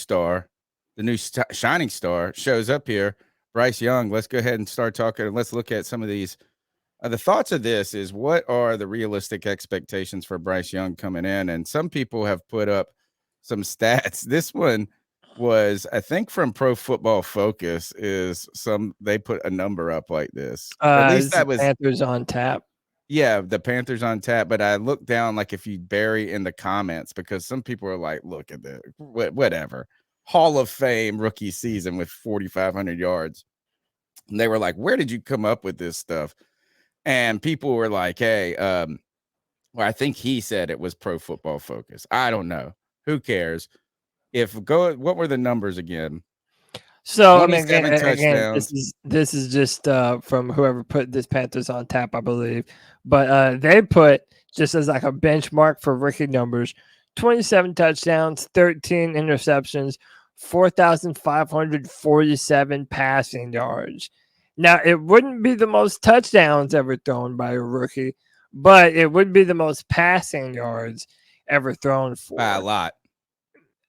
star, the new shining star, shows up here, Bryce Young. Let's go ahead and start talking. And let's look at some of these. The thoughts of this is, what are the realistic expectations for Bryce Young coming in? And some people have put up some stats. This one was, I think, from Pro Football Focus. They put a number up like this. At least that was Panthers on tap. Yeah, the Panthers on tap. But I looked down, like, if you bury in the comments, because some people are like, look at the whatever Hall of Fame rookie season with 4,500 yards. And they were like, where did you come up with this stuff? And people were like, hey, well, I think he said it was Pro Football Focus. I don't know. Who cares? What were the numbers again? So, I mean, again, this is just from whoever put this Panthers on tap, I believe. But they put, just as like a benchmark for rookie numbers, 27 touchdowns, 13 interceptions, 4,547 passing yards. Now, it wouldn't be the most touchdowns ever thrown by a rookie, but it would be the most passing yards ever thrown for. By a lot.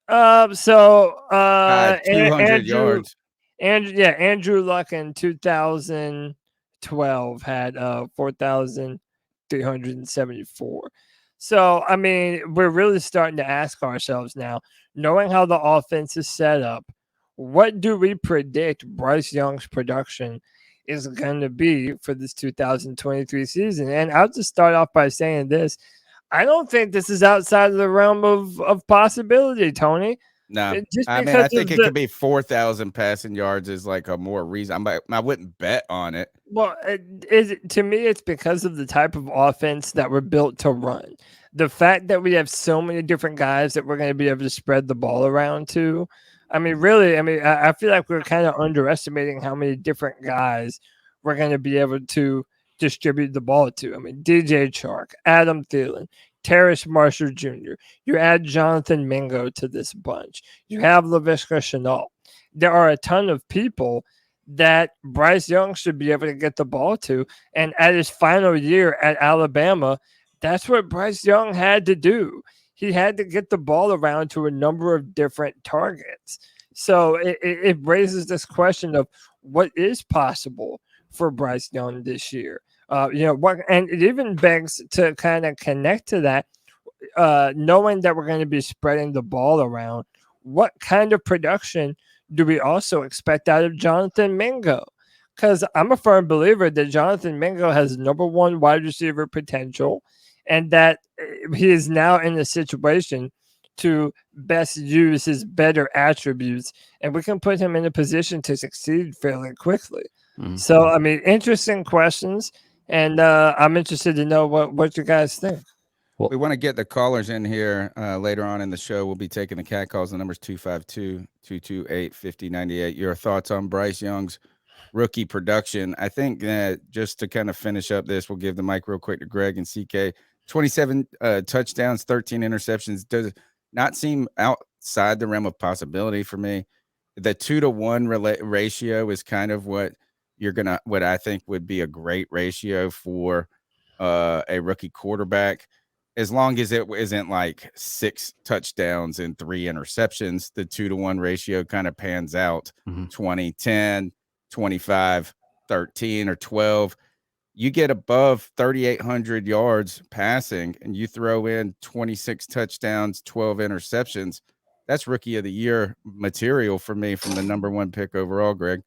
200 yards. Andrew Luck in 2012 had 4,374. So, I mean, we're really starting to ask ourselves now, knowing how the offense is set up, what do we predict Bryce Young's production is going to be for this 2023 season? And I'll just start off by saying this. I don't think this is outside of the realm of possibility, Tony. No, I think it could be 4,000 passing yards is like a more reason. I wouldn't bet on it. Well, to me, it's because of the type of offense that we're built to run. The fact that we have so many different guys that we're going to be able to spread the ball around to. I mean, really, I feel like we're kind of underestimating how many different guys we're going to be able to distribute the ball to. I mean, DJ Chark, Adam Thielen, Terrace Marshall Jr. You add Jonathan Mingo to this bunch. You have Laviska Shenault. There are a ton of people that Bryce Young should be able to get the ball to. And at his final year at Alabama, that's what Bryce Young had to do. He had to get the ball around to a number of different targets. So it raises this question of what is possible for Bryce Young this year. And it even begs to kind of connect to that, knowing that we're going to be spreading the ball around. What kind of production do we also expect out of Jonathan Mingo? Because I'm a firm believer that Jonathan Mingo has number one wide receiver potential, and that he is now in a situation to best use his better attributes, and we can put him in a position to succeed fairly quickly. Mm-hmm. So, I mean, interesting questions. And I'm interested to know what you guys think. Well, we want to get the callers in here later on in the show. We'll be taking the cat calls. The number's 252-228-5098. Your thoughts on Bryce Young's rookie production? I think that just to kind of finish up this, we'll give the mic real quick to Greg and CK. 27 touchdowns, 13 interceptions. Does not seem outside the realm of possibility for me. The 2-to-1 ratio is kind of what I think would be a great ratio for a rookie quarterback, as long as it isn't like 6 touchdowns and 3 interceptions. The 2-to-1 ratio kind of pans out. 20-10, 25-13, or 12. You get above 3,800 yards passing and you throw in 26 touchdowns, 12 interceptions. That's rookie of the year material for me from the number 1 pick overall, Greg.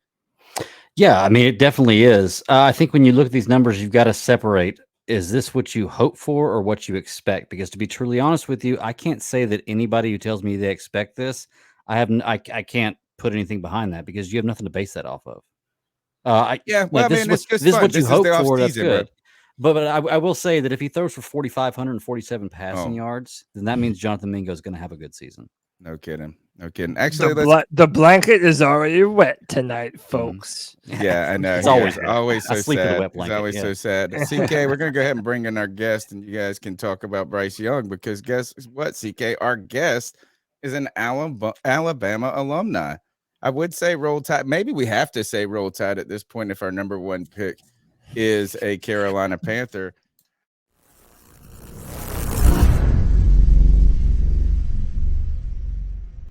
Yeah, I mean, it definitely is. I think when you look at these numbers, you've got to separate, is this what you hope for or what you expect? Because to be truly honest with you, I can't say that anybody who tells me they expect this, I can't put anything behind that, because you have nothing to base that off of. This is what you hope for. That's good. But I will say that if he throws for 4,547 passing yards, then that means Jonathan Mingo is going to have a good season. No kidding. Actually, the blanket is already wet tonight, folks. Yeah, I know. It's always so sad. It's always so sad. CK, we're going to go ahead and bring in our guest, and you guys can talk about Bryce Young, because guess what, CK? Our guest is an Alabama alumni. I would say Roll Tide. Maybe we have to say Roll Tide at this point if our number 1 pick is a Carolina Panther.